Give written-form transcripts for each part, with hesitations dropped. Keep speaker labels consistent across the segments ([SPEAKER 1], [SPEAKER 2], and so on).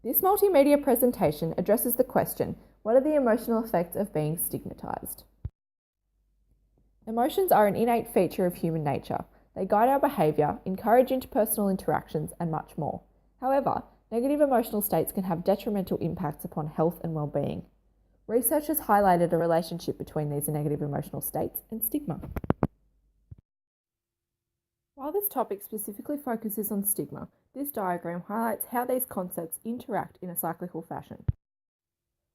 [SPEAKER 1] This multimedia presentation addresses the question, what are the emotional effects of being stigmatized? Emotions are an innate feature of human nature. They guide our behaviour, encourage interpersonal interactions, and much more. However, negative emotional states can have detrimental impacts upon health and well-being. Research has highlighted a relationship between these negative emotional states and stigma. While this topic specifically focuses on stigma, this diagram highlights how these concepts interact in a cyclical fashion.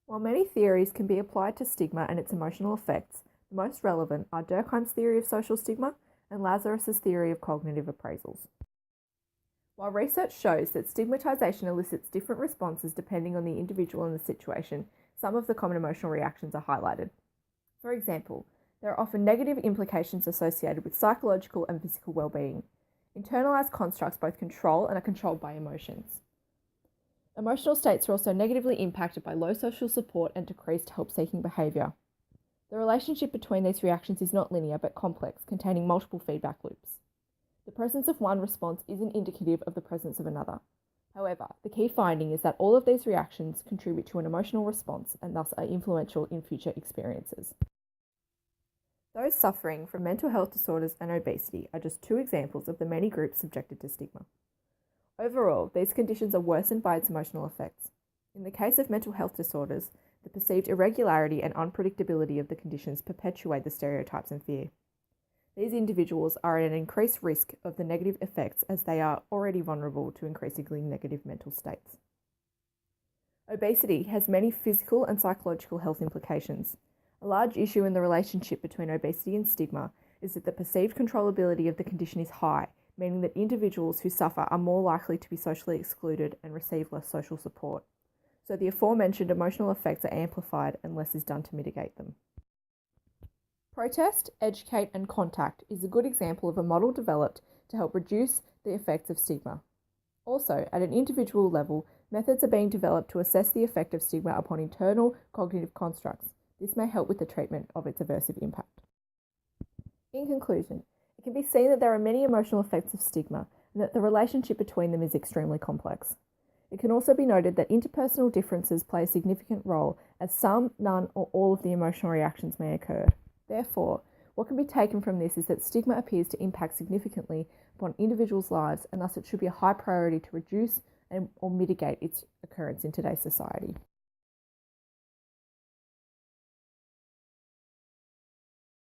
[SPEAKER 1] While many theories can be applied to stigma and its emotional effects, the most relevant are Durkheim's theory of social stigma and Lazarus's theory of cognitive appraisals. While research shows that stigmatization elicits different responses depending on the individual and the situation, some of the common emotional reactions are highlighted. For example, there are often negative implications associated with psychological and physical well-being. Internalized constructs both control and are controlled by emotions. Emotional states are also negatively impacted by low social support and decreased help-seeking behaviour. The relationship between these reactions is not linear but complex, containing multiple feedback loops. The presence of one response isn't indicative of the presence of another. However, the key finding is that all of these reactions contribute to an emotional response and thus are influential in future experiences. Those suffering from mental health disorders and obesity are just two examples of the many groups subjected to stigma. Overall, these conditions are worsened by its emotional effects. In the case of mental health disorders, the perceived irregularity and unpredictability of the conditions perpetuate the stereotypes and fear. These individuals are at an increased risk of the negative effects as they are already vulnerable to increasingly negative mental states. Obesity has many physical and psychological health implications. A large issue in the relationship between obesity and stigma is that the perceived controllability of the condition is high, meaning that individuals who suffer are more likely to be socially excluded and receive less social support. So the aforementioned emotional effects are amplified and less is done to mitigate them. Protest, educate, and contact is a good example of a model developed to help reduce the effects of stigma. Also, at an individual level, methods are being developed to assess the effect of stigma upon internal cognitive constructs. This may help with the treatment of its aversive impact. In conclusion, it can be seen that there are many emotional effects of stigma and that the relationship between them is extremely complex. It can also be noted that interpersonal differences play a significant role, as some, none, or all of the emotional reactions may occur. Therefore, what can be taken from this is that stigma appears to impact significantly upon individuals' lives, and thus it should be a high priority to reduce or mitigate its occurrence in today's society.